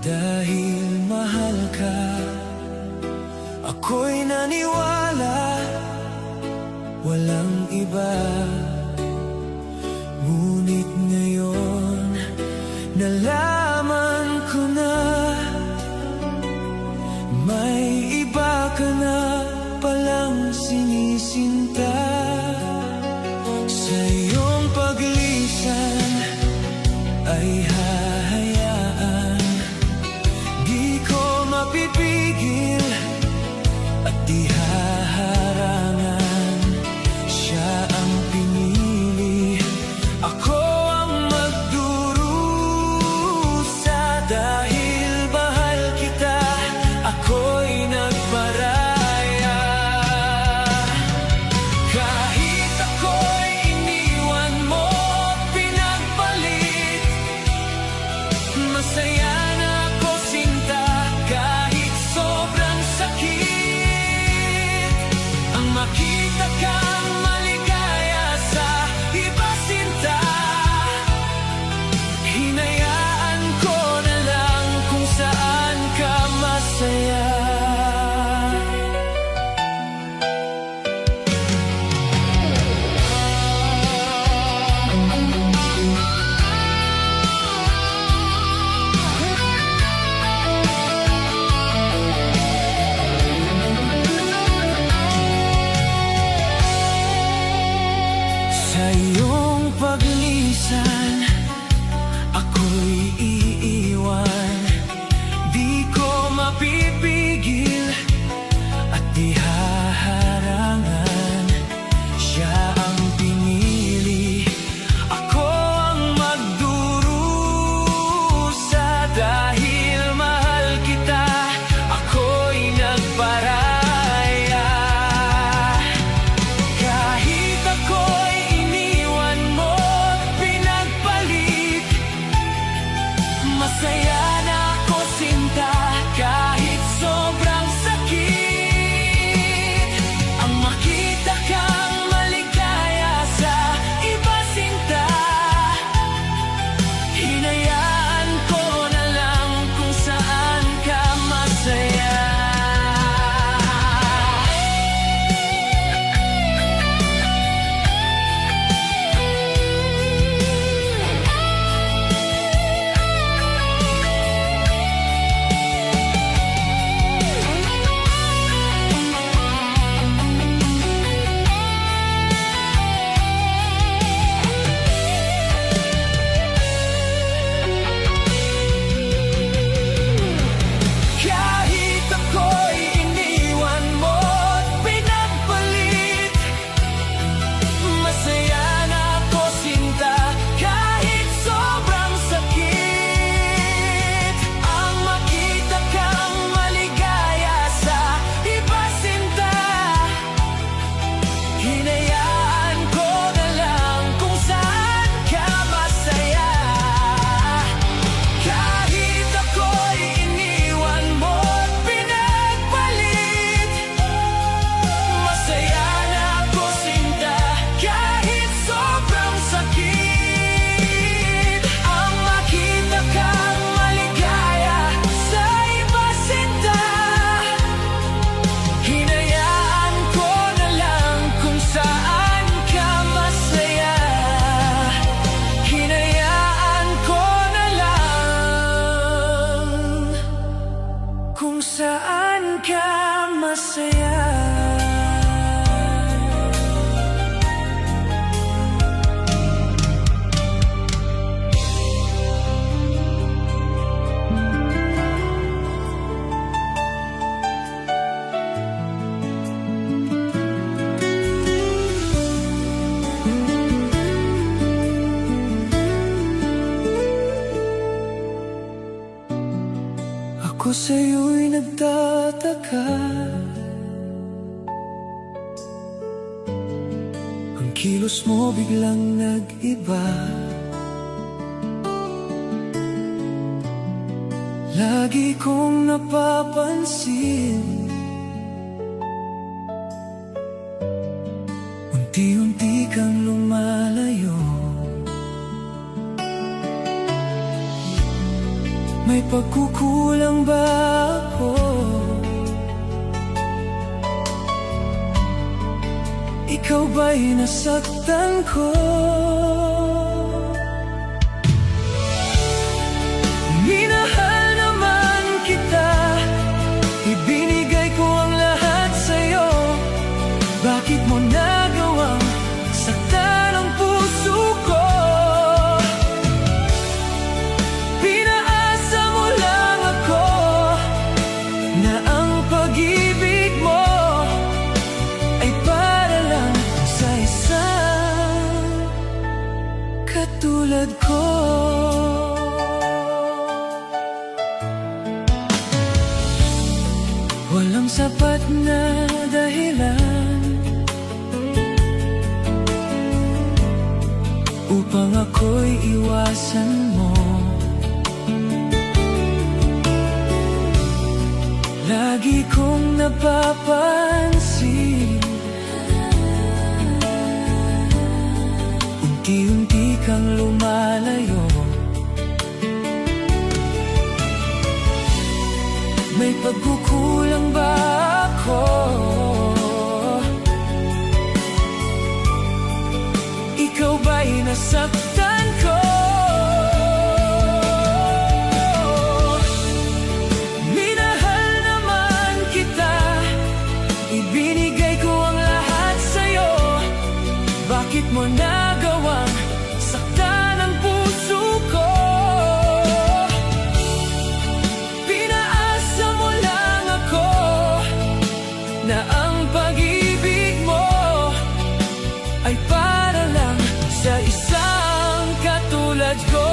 Dahil mahal ka, ako'y naniwala, walang iba. Ngunit ngayon, nalaman ko na may iba ka na palang sinisinta. Sa iyong paglisan ay mapipigil at di haharangan. Siya ang pinili, ako ang magdurusa. Dahil mahal kita, ako'y nagparaya. Kahit ako'y iniwan mo, pinagpalit, masaya makita kang maligaya sa iba sinta. Hinayaan ko na lang kung saan ka masaya. Sa iyong paglisan, ako'y iiwan. Di ko mapipigil at di haharangan. Siya ang pinili, ako ang magdurusa. Dahil mahal kita, ako'y nagparaya. Kahit ako'y masaya na ako sinta, kahit sobrang sakit. Ang makita kang maligaya sa iba sinta. Hinayaan ko na lang kung saan ka masaya. Kung saan ka masaya. Ako sa'yo'y nagtataka, ang kilos mo biglang nag-iba. Lagi kong napapansin, unti-unti kang lumalayo. May pagkukulang ba ako? Ikaw ba'y nasaktan ko? Minahal naman kita, ibinigay ko ang lahat sa'yo. Bakit mo nagawang saktan ang puso ko? Katulad ko, walang sapat na dahilan upang ako'y iwasan mo. Lagi kong napapansin, unti-unti kang lumalayo. May pagkukulang ba ako? Ikaw ba'y nasaktan ko? Minahal naman kita, ibinigay ko ang lahat sa'yo. Bakit mo nagawang saktan ang puso ko? Pinaasa mo lang ako na ang pag-ibig mo ay para lang sa isang katulad ko.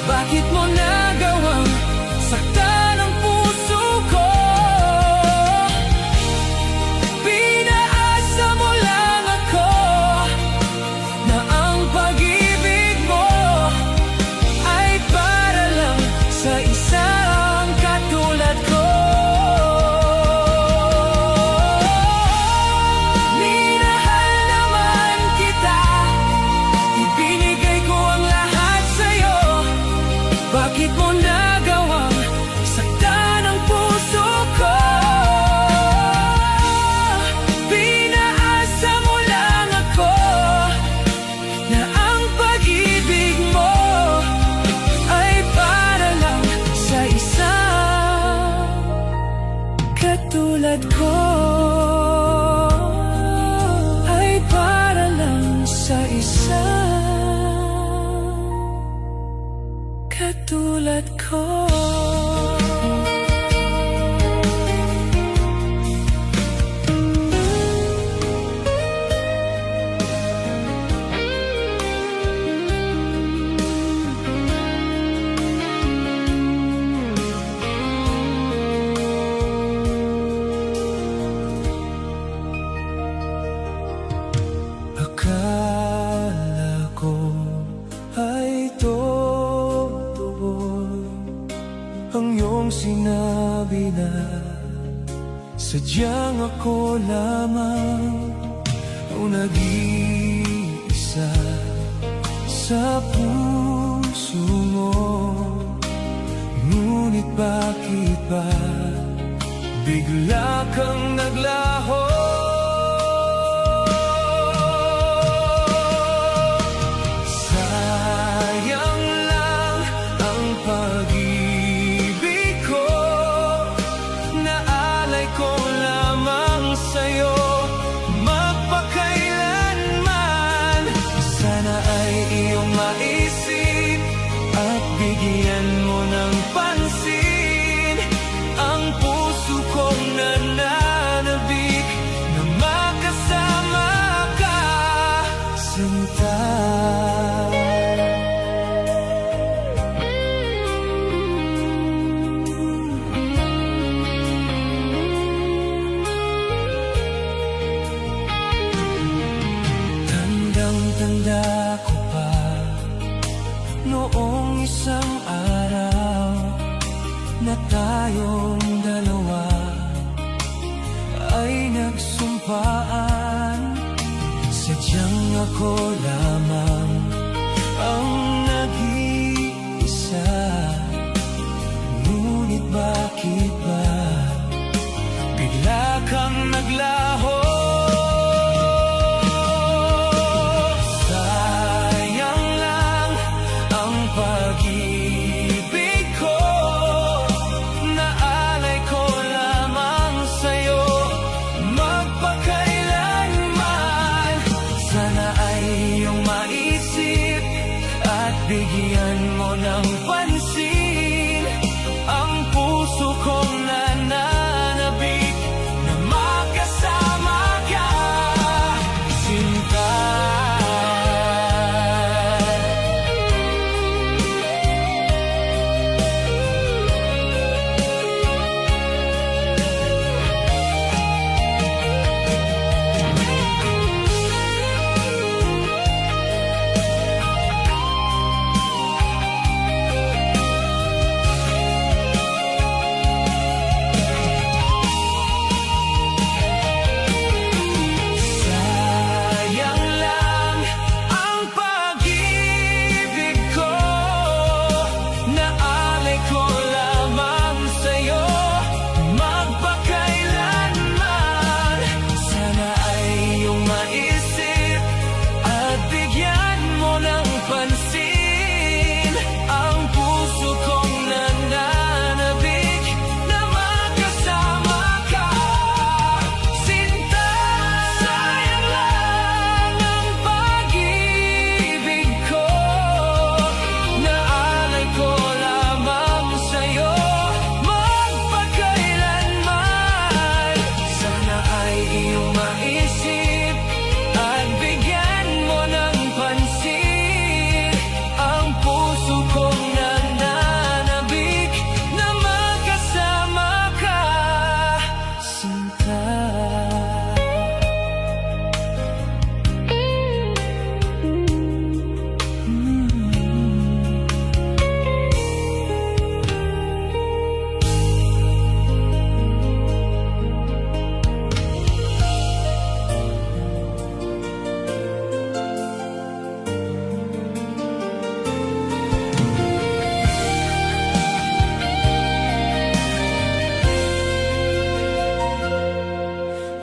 Bakit mo nagawang saktan ang puso ko? Pinaasa mo lang ako na ang pag-ibig mo ay para lang sa isang katulad ko. Minahal naman kita, ibinigay ko ang lahat sa'yo. Bakit mo nagawang saktan ang puso ko? Pinaasa mo lang ako na ang pag-ibig mo ay para lang sa isang katulad ko. Ay para lang sa isang katulad ko. Akala ko ay ang iyong sinabi na sadyang ako lamang ang nag-iisa sa puso mo. Ngunit bakit ba bigla kang naglaho? Natatanda ko pa noong isang araw na tayong dalawa ay nagsumpaan. Sadyang ako lamang ang nag-iisa, ngunit bakit ba bigla kang naglaho? Sayang lang ang pag-ibig ko, naalay ko lamang sa'yo magpakailanman. Sana ay iyong maisip at bigyan mo ng pansin ang puso kong nananabik na makasama ka, sinta.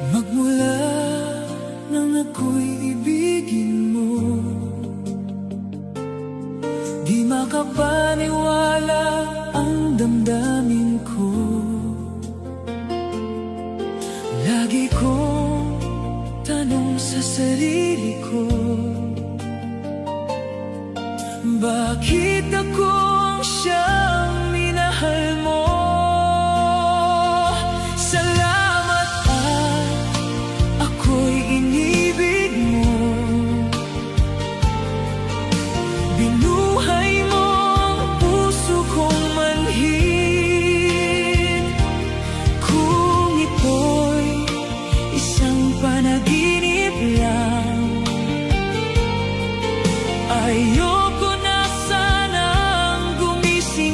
Magmula nang ako'y ibigin mo, di makapaniwala ang damdamin ko. Lagi kong tanong sa sarili ko, bakit ako ang siyang minahal mo? Salamat at ako'y inibig mo. Binuhay mo ang puso kong manhid. Kung ito'y isang panaginip lang, ayoko na sanang gumising.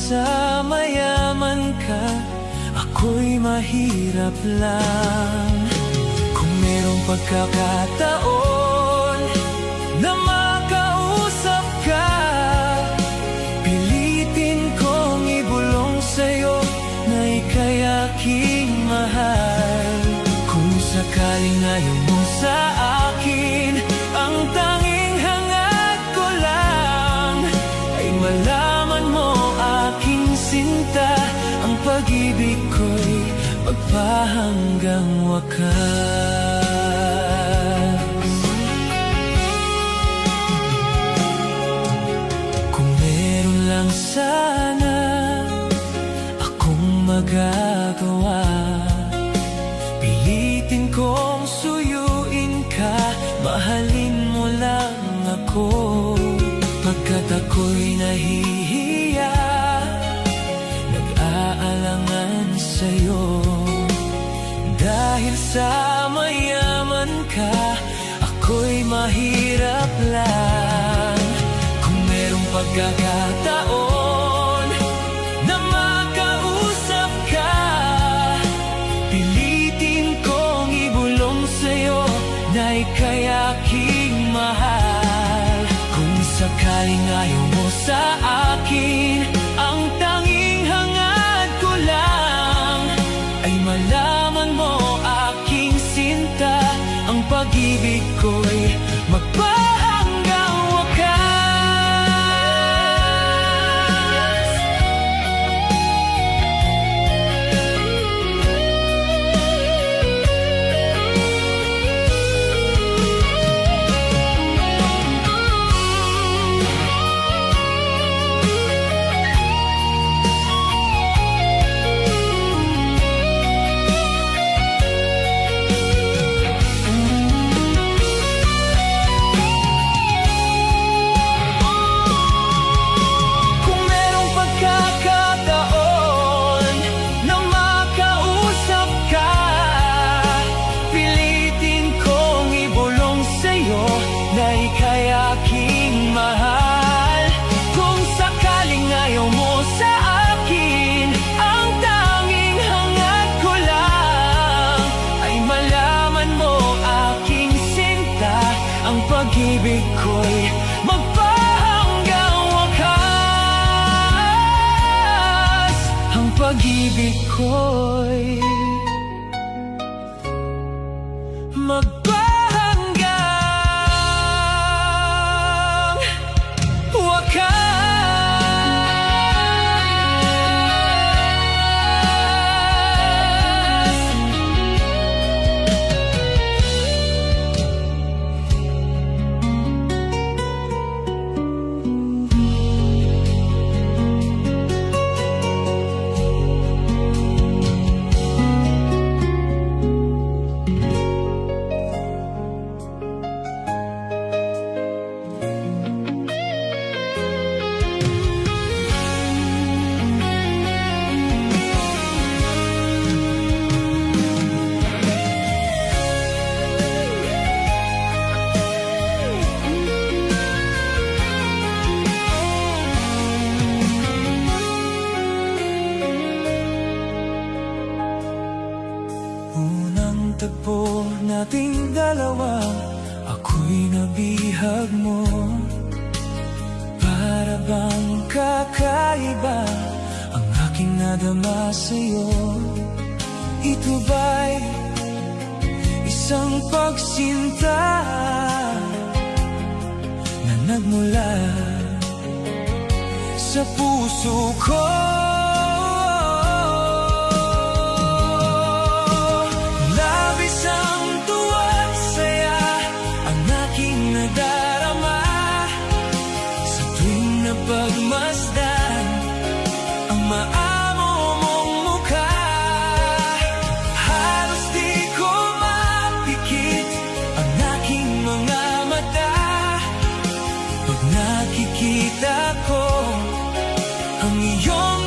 sa mayaman ka, ako'y mahirap lang. Kung merong pagkakataon na makausap ka, pilitin kong ibulong sa'yo na ika'y aking mahal. Kung sakaling ayaw mo sa akin, ang tanging hangad ko lang ay malaman mo, aking sinta, ang pag-ibig ko'y magpahanggang wakas. Kung meron lang sana akong magagawa, pilitin kong suyuin ka, mahalin mo lang ako. Pagkat ako'y nahihiya, nag-aalangan sa'yo. Dahil sa mayaman ka, ako'y mahirap lang. Kung merong pagkakataon na makausap ka, pilitin kong ibulong sa'yo na ika'y aking mahal. Kung sakaling ayaw mo sa akin, ang tanging hangad ko lang ay malaman mo, aking sinta, ang pag-ibig ko'y magpahanggang wakas. Pag-ibig ko'y magpahanggang wakas. Ang pag-ibig ko'y magpahanggang wakas. Tagpo nating dalawa, ako'y nabihag mo. Para bang kakaiba ang aking nadama sa'yo? Ito ba'y isang pagsinta na nagmula sa puso ko? Pagmasdan ang maamo mong mukha, halos di ko mapikit ang aking mga mata. Pag nakikita ko ang iyong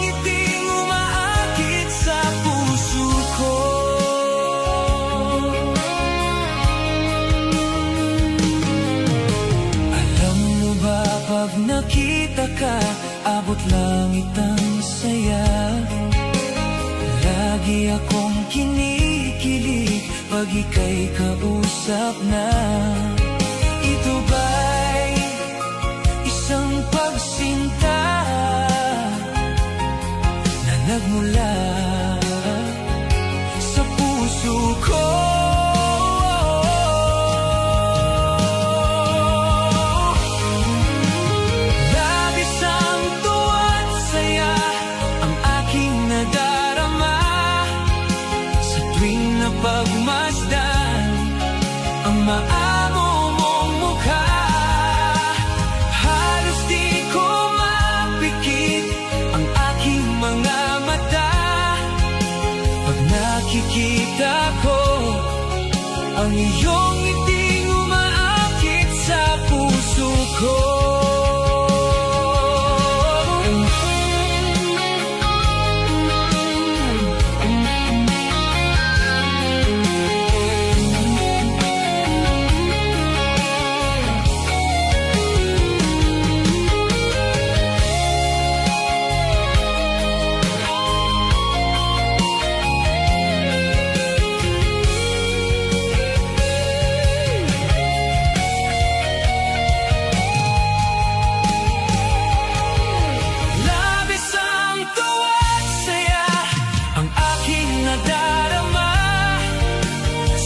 kapag ika'y kausap na. Ito ba'y isang pagsinta na nagmula sa puso ko? Labis ang tuwa at saya ang aking nadarama sa tuwing napagmasdan ang maamo mong mukha. Halos di ko mapikit ang aking mga mata pag nakikita ko ang iyong ngiting umaakit sa puso ko.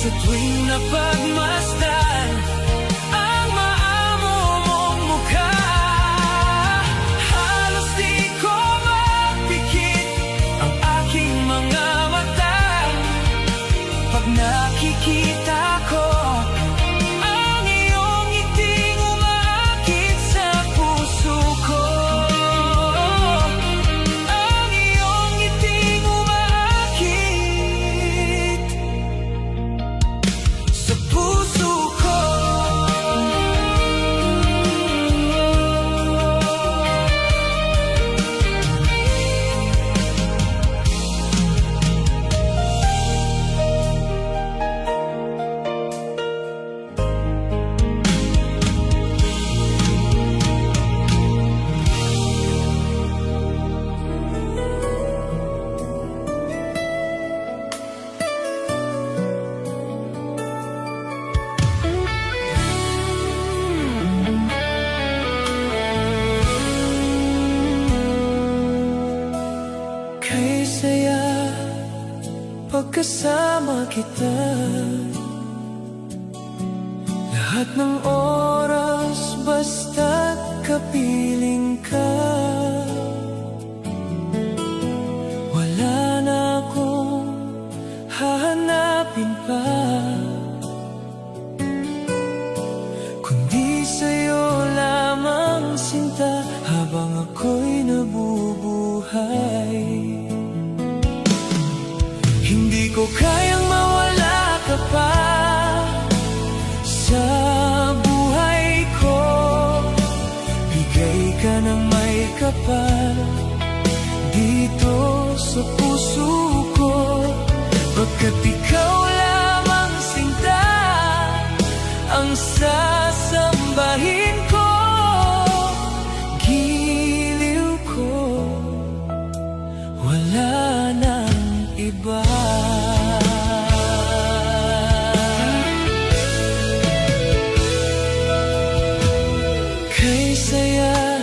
Sa tuwing napagmasdan ang maamo mong mukha, halos di ko mapikit ang aking mga mata pag nakikita ko ang iyong ngiting umaakit sa puso ko. Ang iyong ngiting umaakit sa puso ko. Kay saya pagkasama kita, lahat ng oras basta't kapiling ka. Wala na akong hahanapin pa, kundi sa'yo lamang sinta habang ako'y nabubuhay. Hindi ko kayang mawala ka pa sa buhay ko. Bigay ka ng may kapal dito sa puso ko, pagkat ikaw lamang sinta ang sasambahin ko. Giliw ko, wala nang iba. Kay saya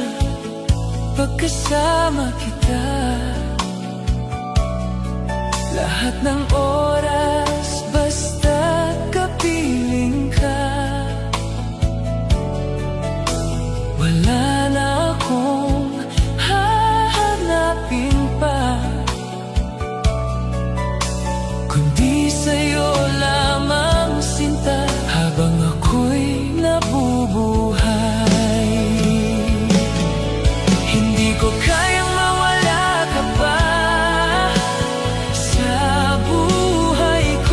pagkasama kita, lahat ng oras basta't kapiling ka. Wala na akong hahanapin pa, kundi sa'yo lamang sinta habang ako'y nabubuhay. Hindi ko kayang mawala ka pa sa buhay ko.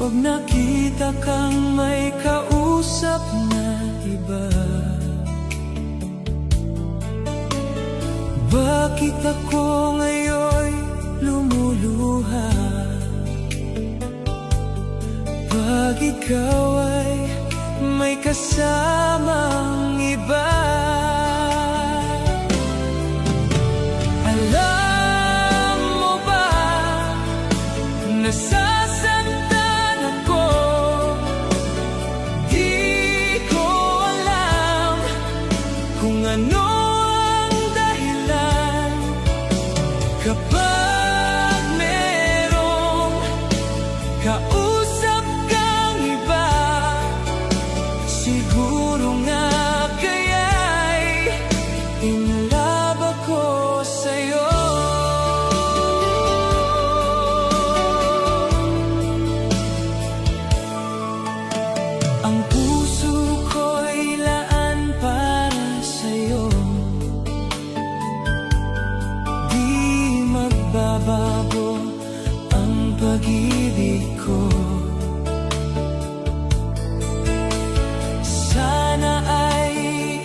Pag nakita kang may kausap na iba, bakit ako ngayon lumuluha? Pag ikaw ay may kasamang iba, alam mo ba, nasasaktan ako. Di ko alam kung ano ang dahilan. Kapag merong kausap kang iba, siguro nga kaya'y in love ako sa'yo. Ang puso ko'y laan para sa'yo, di magbabago ang pag-ibig ko. Sana ay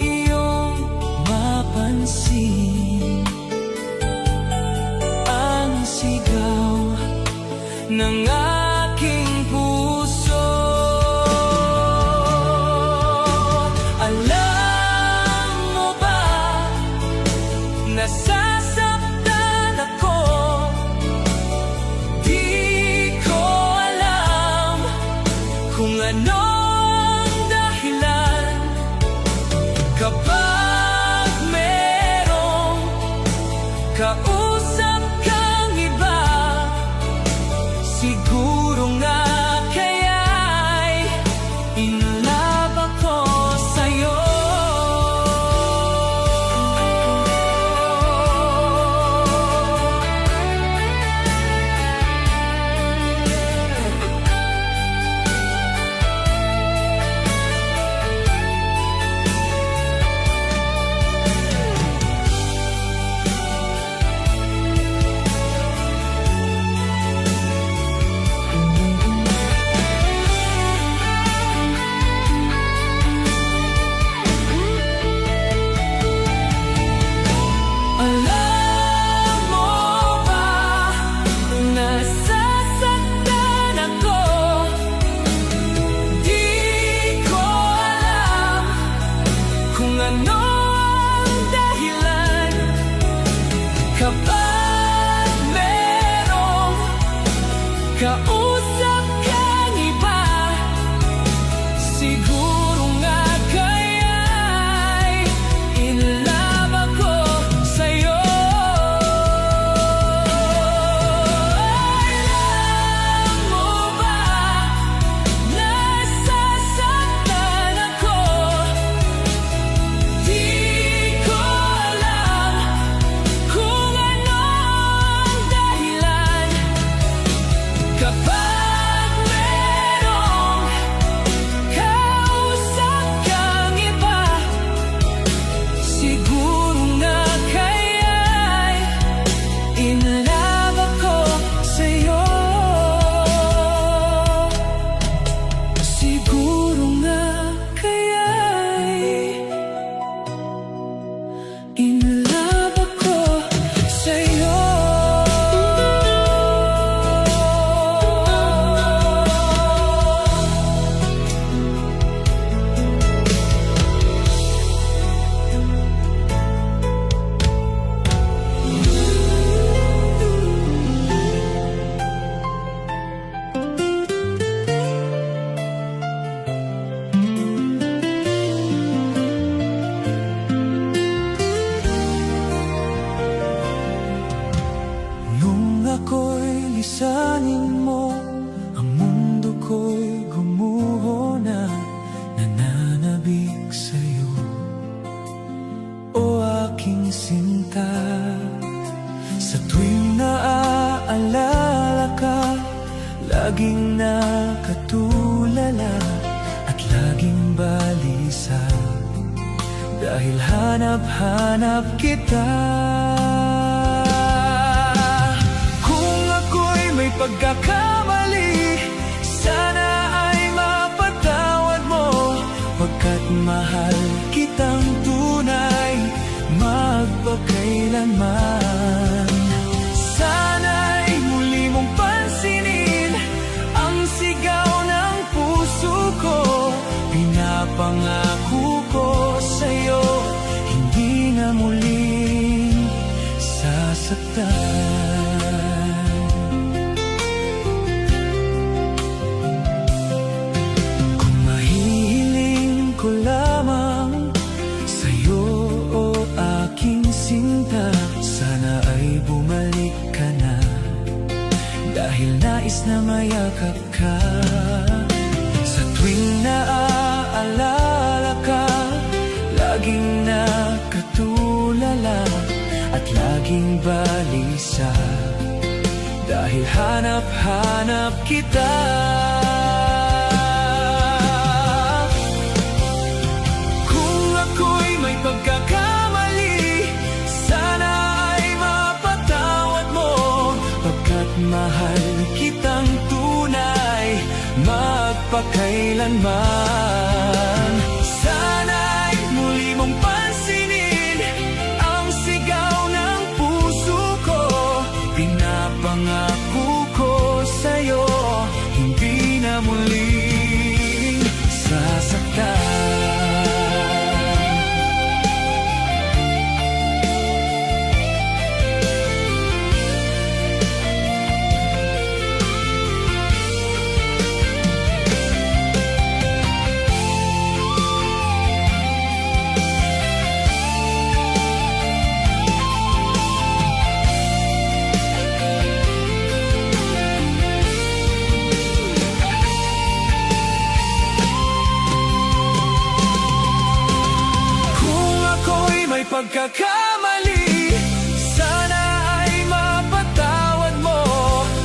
iyong mapansin ang sigaw ng aking puso. Alam mo ba, nasasaktan ako. Di ko alam kung ano ang dahilan. Kapag merong kausap kang iba, siguro nga kaya'y in love ako sa'yo. Alam mo ba, nasasaktan ako. Di ko alam kung ano ang dahilan. Kapag merong kausap kang iba, siguro nga kaya'y in love ako sa'yo. Alam mo ba, nasasaktan ako. Di ko alam kung ano ang dahilan. Kapag merong kausap kang iba, siguro nga kaya'y in love ako sa'yo. Siguro nga kaya'y in love ako sa'yo. Nung ako'y lisanin mo, ang mundo ko'y gumuho na, nananabik sa'yo, o aking sinta. Sa tuwing naaalala ka, laging nakatulala at laging balisa, dahil hanap-hanap kita. Kung ako'y may pagkakamali, sana dahil nais na mayakap ka. Sa tuwing naaalala ka, laging nakatulala at laging balisa, dahil hanap-hanap kita. Kung ako'y may pagkakamali, sana ay mapatawad mo, pagkat mahal kitang tunay, magpakailanman. Sana'y muli mong pansinin ang sigaw ng puso ko. Pinapangako ko sa'yo, hindi na muling sasaktan. Pagkakamali, sana ay mapatawad mo,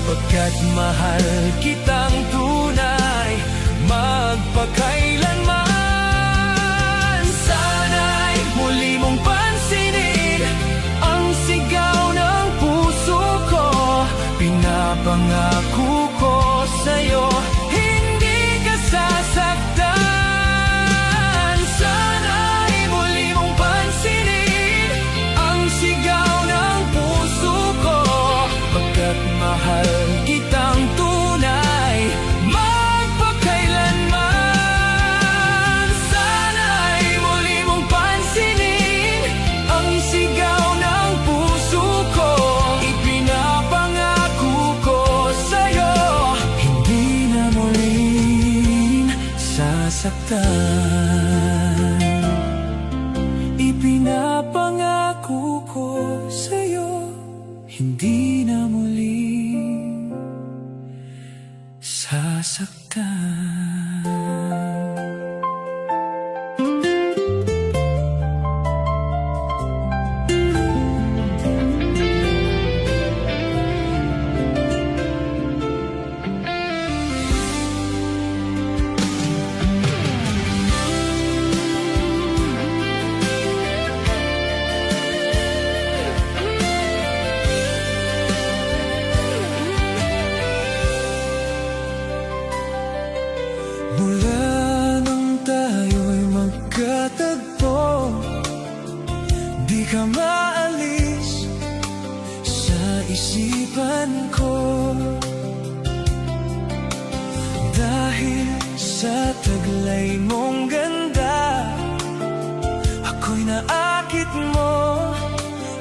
pagkat mahal kitang tunay, magpakailanman. Sana'y muli mong pansinin ang sigaw ng puso ko. Pinapangako ko sa'yo, hindi ka sasaktan. Mahal kitang tunay, magpakailanman. Sana'y muli mong pansinin ang sigaw ng puso ko. Ipinapangako ko sa'yo, hindi na muling sasaktan. Ipinapangako ko sa'yo, hindi na muling sasaktan. Mula nang tayo'y magkatagpo, di ka maalis sa isipan ko. Dahil sa taglay mong ganda, ako'y naakit mo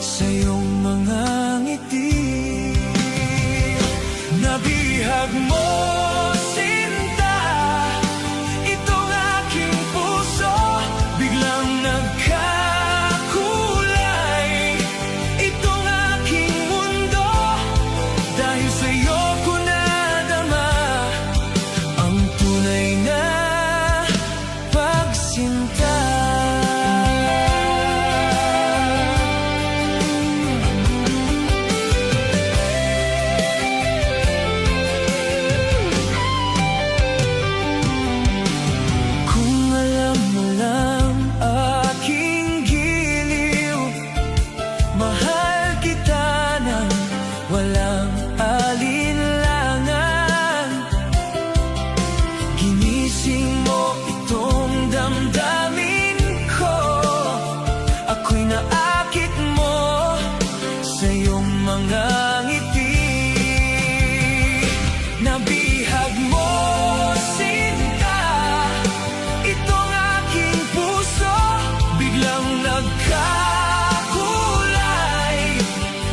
sa iyong mga ngiti. Nabihag mo walang alinlangan. Ginising mo itong damdamin ko, ako'y naakit mo sa iyong mga ngiti. Nabihag mo sinta itong aking puso, biglang nagkakulay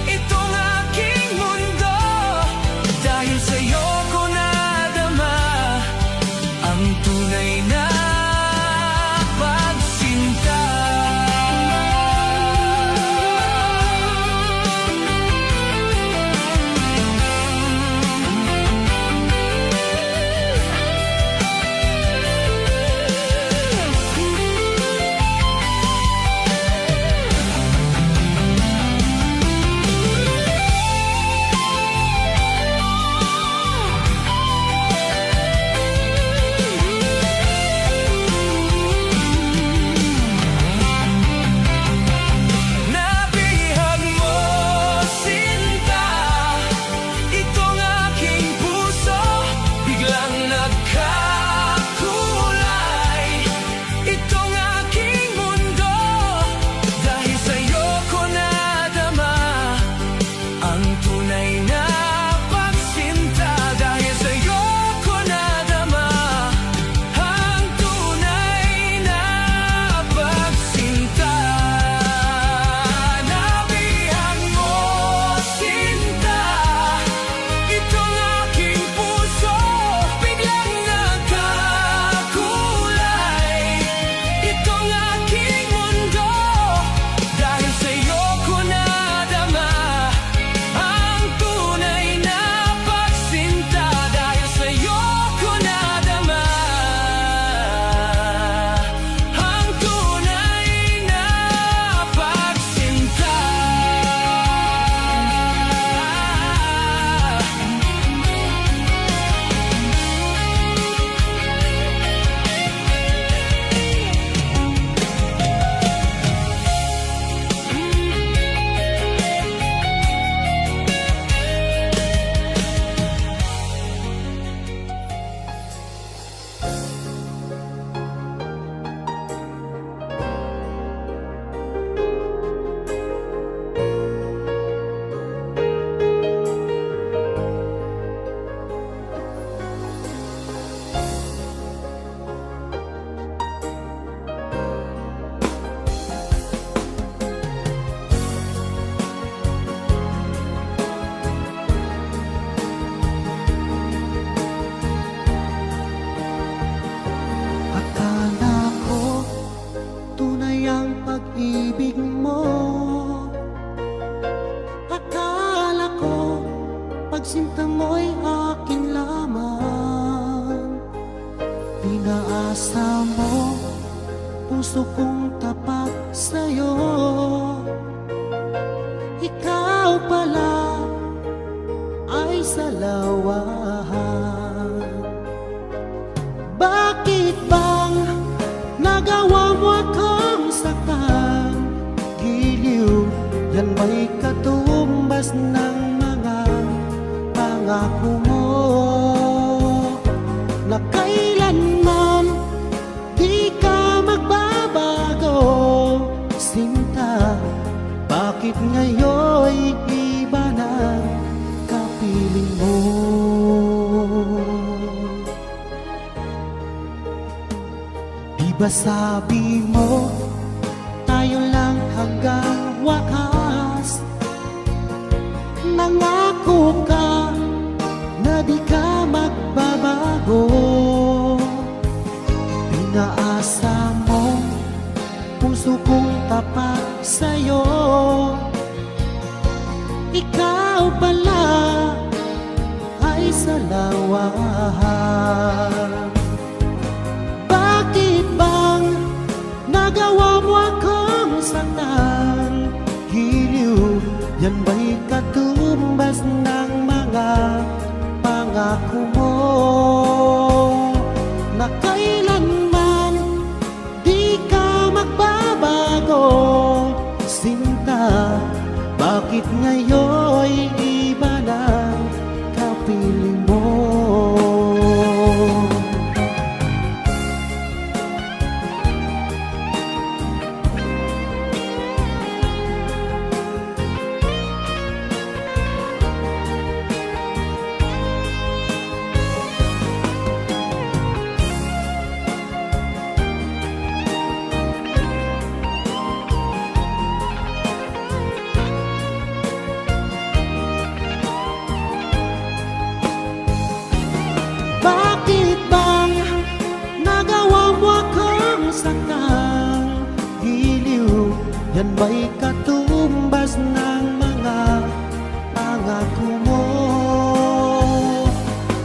itong aking mundo. Sinta mo'y akin lamang. Pinaasa mo puso kong tapat sa'yo. Ikaw pala ay salawahan. Bakit bang nagawa mo akong saktan? Giliw, yan ba'y katumbas ng mga pangako mo? Na kailanman di ka magbabago, sinta. Bakit ngayon'y iba na kapiling mo? Di ba sabi mo tayo lang hanggang wakas? Nangako ka na di ka magbabago. Pinaasa mo puso kong tapat sa'yo. Ikaw pala ay salawahan. Bakit bang nagawa mo akong saktan? Giliw, yan ba'y katumbas ng mga pangako mo? Na kailanman di ka magbabago, sinta. Bakit ngayon'y iba na kapiling mo? Bakit bang nagawa mo akong saktan? Giliw, yan ba'y katumbas ng mga pangako mo?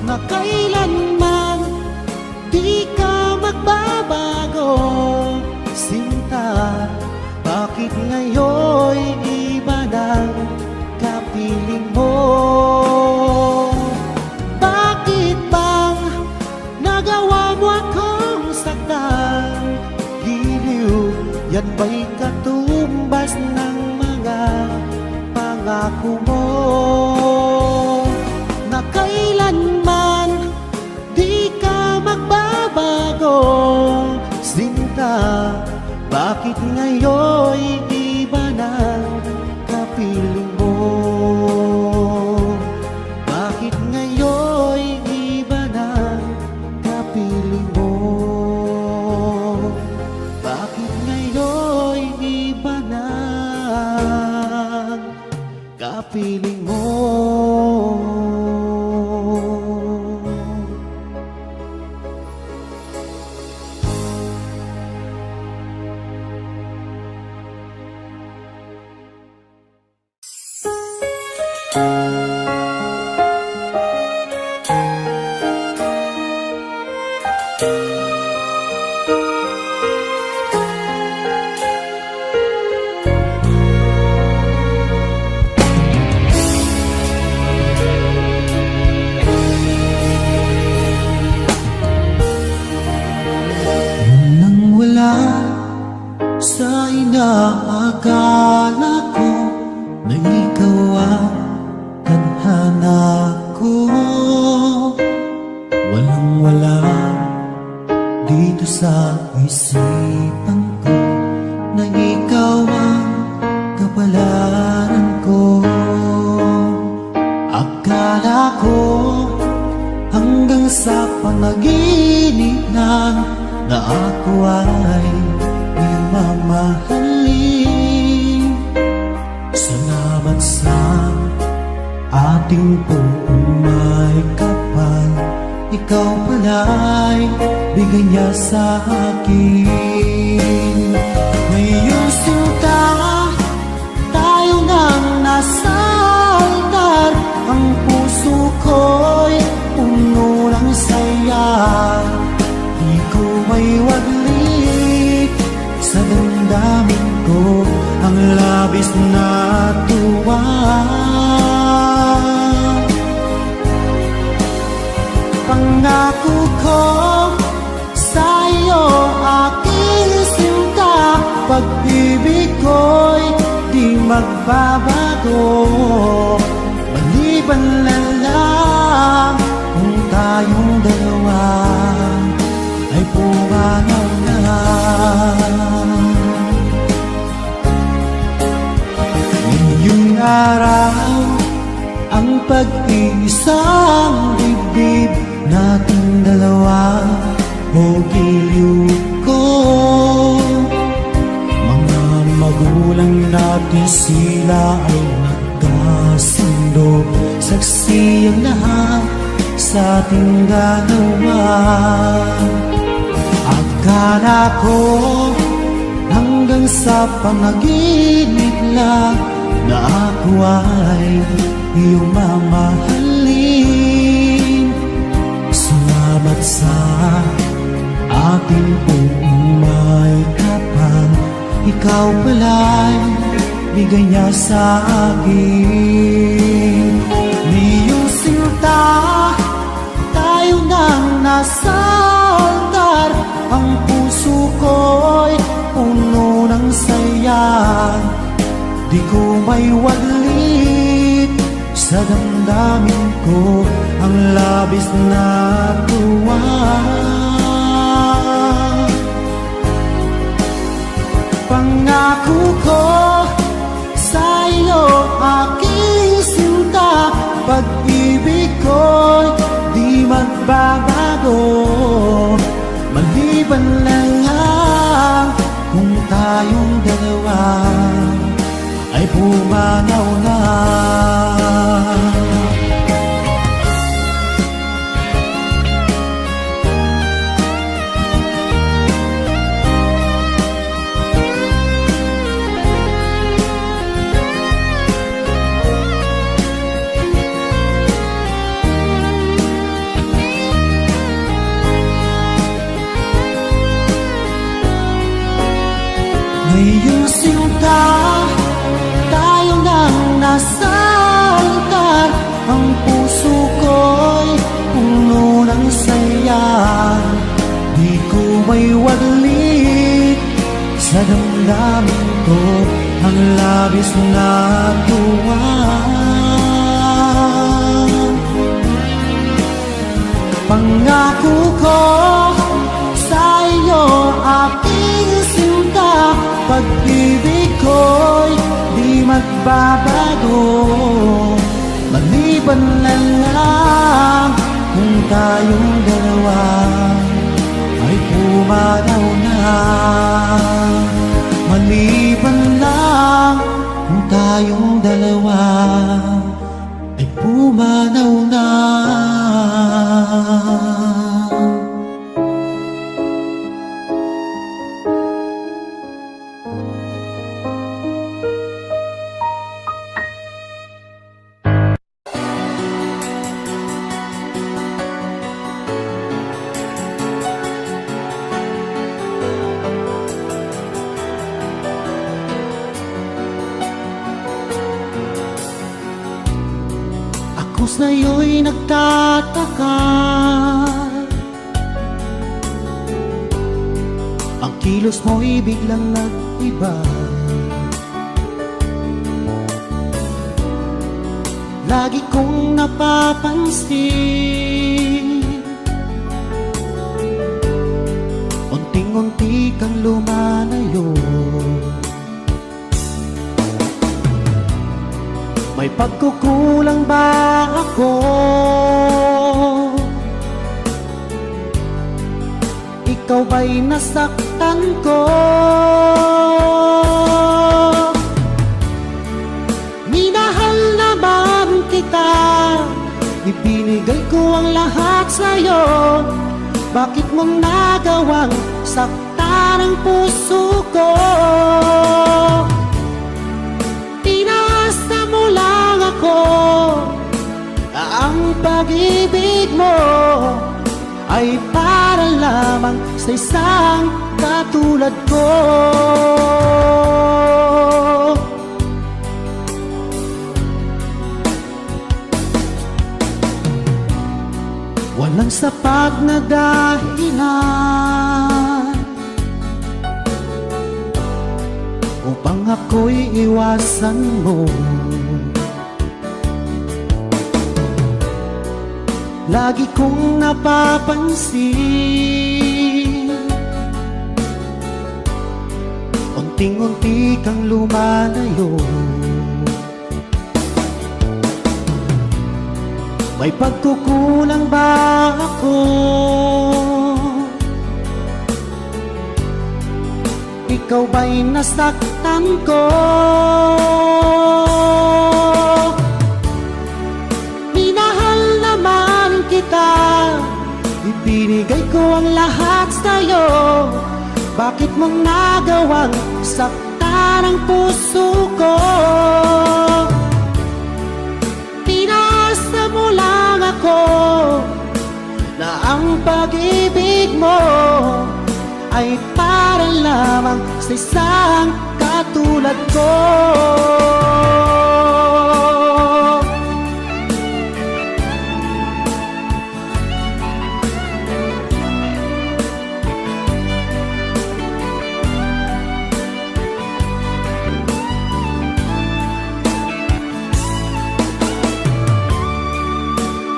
Na kailanman di ka magbabago, sinta. Bakit ngayon'y iba ng kapiling mo? Nagawa mo akong saktan? Giliw, yan ba'y katumbas ng mga pangako mo? Na kailanman di ka magbabago, sinta. Bakit ngayon'y iba na kapiling mo? Bakit ngayon'y iba na kapiling mo? Bakit ngayon'y iba na kapiling mo? Sa inaakala ko na ikaw ang tadhana ko, walang-wala dito sa isipan ko na ikaw ang kapalaran ko. Akala ko hanggang sa panaginip na ako ay mamahalin. Salamat sa ating pumay kapal. Ikaw pala'y bigay niya sa akin. Ngayong sinta, tayo nang nasa altar. Ang puso Pangako ko sa iyo, aking sinta, pag-ibig ko'y di magbabago. Maliban na lang kung tayong dalawa ay pumanaw na. Ngayong araw, ang pag-iisang dibdib nating dalawa o giliw ko. Mga magulang natin sila ay nagkasundo, saksi ang lahat sa ating dalawa. Akala ko hanggang sa panaginip lang na ako ay iyong mamahalin. Salamat sa ating umay kapag ikaw pala'y bigay niya sa akin. Niyong sinta, tayo nang nasa altar. Ang puso ko'y puno ng saya, di ko may walit sa damdamin ko ang labis na tuwa. Pangako ko sa iyo, aking sinta, pag-ibig ko'y di magbabago. Maliban na lang kung tayong dalawa ay pumanaw na. Ngayong sinta, tayo nang nasa altar. Ang puso ko'y puno ng saya, di ko may walit sa damdamin ko ang labis na tuwa. Pangako ko sa iyo, aking sinta, pag-ibig ko'y di magbabago. Maliban na lang kung tayong dalawa ay pumanaw na. Maliban lang kung tayong dalawa ay pumanaw na. Ako sa'yo'y nagtataka, ang kilos mo'y biglang nag-iba. Lagi kong napapansin, unting-unti kang lumalayo. May pagkukulang ba ako? Ikaw ba'y nasaktan ko? Minahal naman kita, ibinigay ko ang lahat sa'yo. Bakit mo nagawang saktan ang puso ko? Tinaasa mo lang ako, ang pag-ibig mo ay para lamang sa isang katulad ko. Walang sapat na dahilan upang ako'y iwasan mo. Lagi kong napapansin, unting-unti kang lumalayo. May pagkukulang ba ako? Ikaw ba'y nasaktan ko? Minahal naman kita, ibinigay ko ang lahat sa'yo. Bakit mo nagawang saktan ang puso ko? Pinasa mo lang ako na ang pag-ibig mo ay para lamang sa isang katulad ko.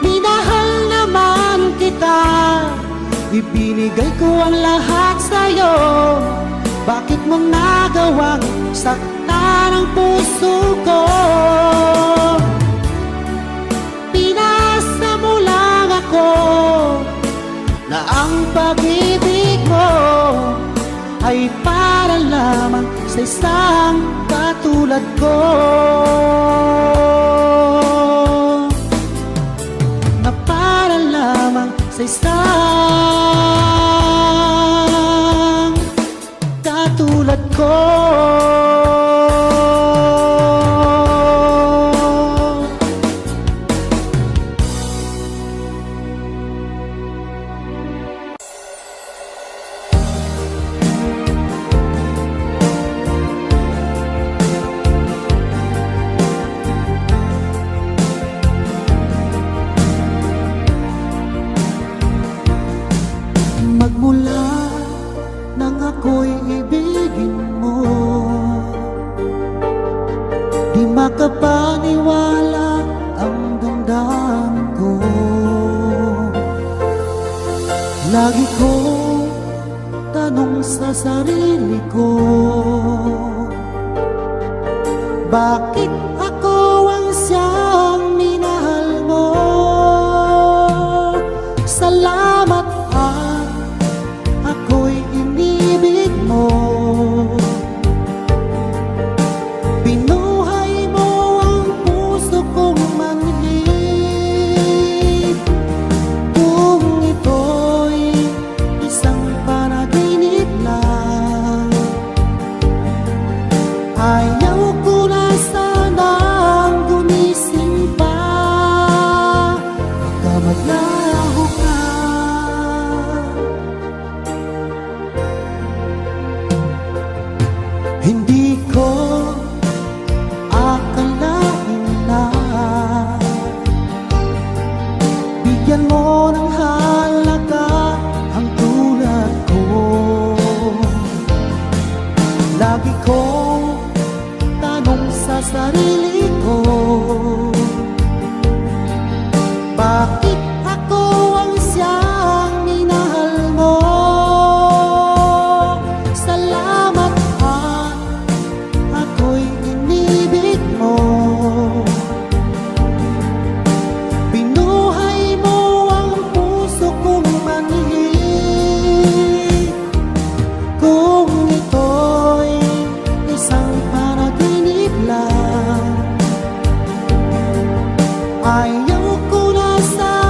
Minahal naman kita, ibinigay ko ang lahat sa'yo. Bakit mo nagawang saktan ang puso ko? Pinasa mo lang ako na ang pag-ibig mo ay para lamang sa isang katulad ko. Na para lamang sa isang katulad ko. Magmula nang ako'y ibigin mo, di makapaniwala ang damdamin ko. Lagi kong tanong sa sarili ko, bakit ako ang siyang minahal mo? Salamat at ako'y inibig mo. Binuhay mo ang puso kong manhid. Kung ito'y isang panaginip lang, ayaw ko na sanang gumising pa. Baka maglaho ka. Hindi ko akalain na bigyan mo ng halaga ang tulad ko. Lagi kong tanong sa sarili ko, bakit ako ang siyang minahal mo? Salamat at ako'y inibig mo. Binuhay mo ang puso kong manhid. Kung ito'y isang panaginip lang, ayaw ko na sa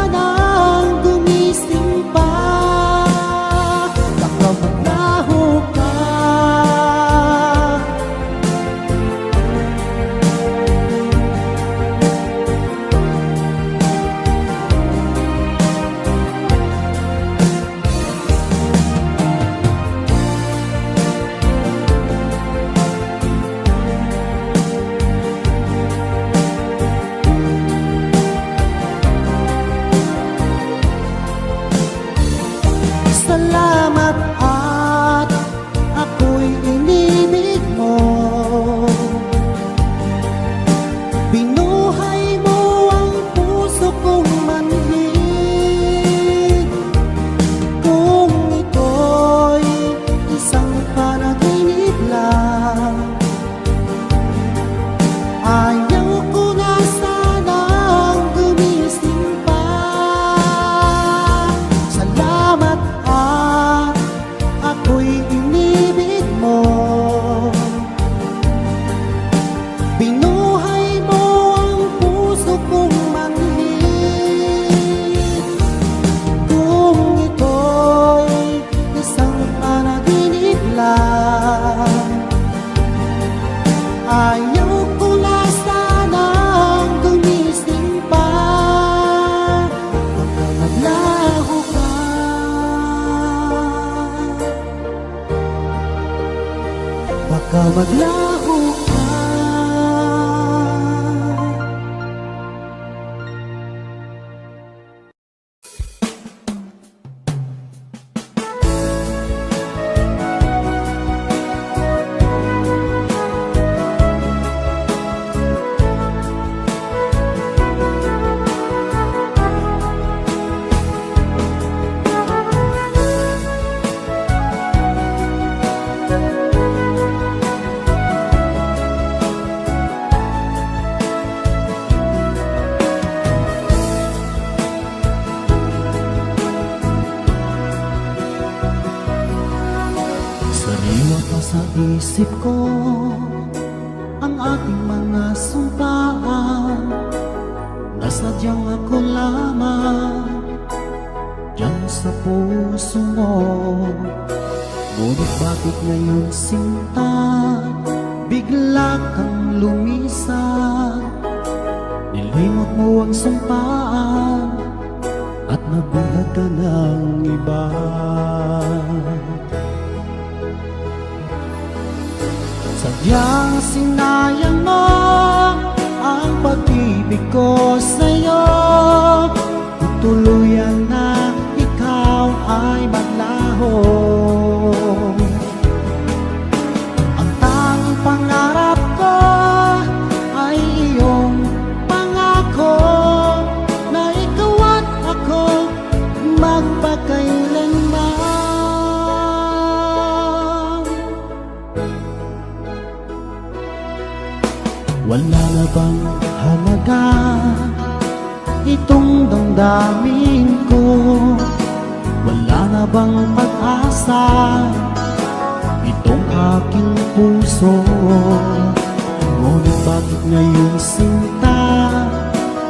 maglaho ka. Sariwa pa sa isip ko ang ating mga sumpaan, nasadyang ako lamang diyan sa puso mo. Ngunit bakit ngayon sinta bigla kang lumisan? Nilimot mo ang sumpaan at nabuhat ka ng iba. Sadyang sinayang mo ang pag-ibig ko sa'yo, kung tuluyan na ikaw ay maglaho. Ang tanging pangarap ko ay iyong pangako na ikaw at ako magpakailanman. Wala na bang halaga itong damdamin ko? Wala na bang pag-asa itong aking puso? Ngunit bakit ngayon sinta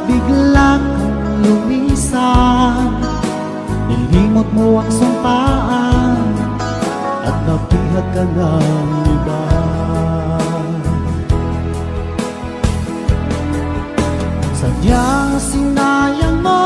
bigla kang lumisan? Nilimot mo ang sumpaan at napihag ka ng iba. Sadyang sinayang mo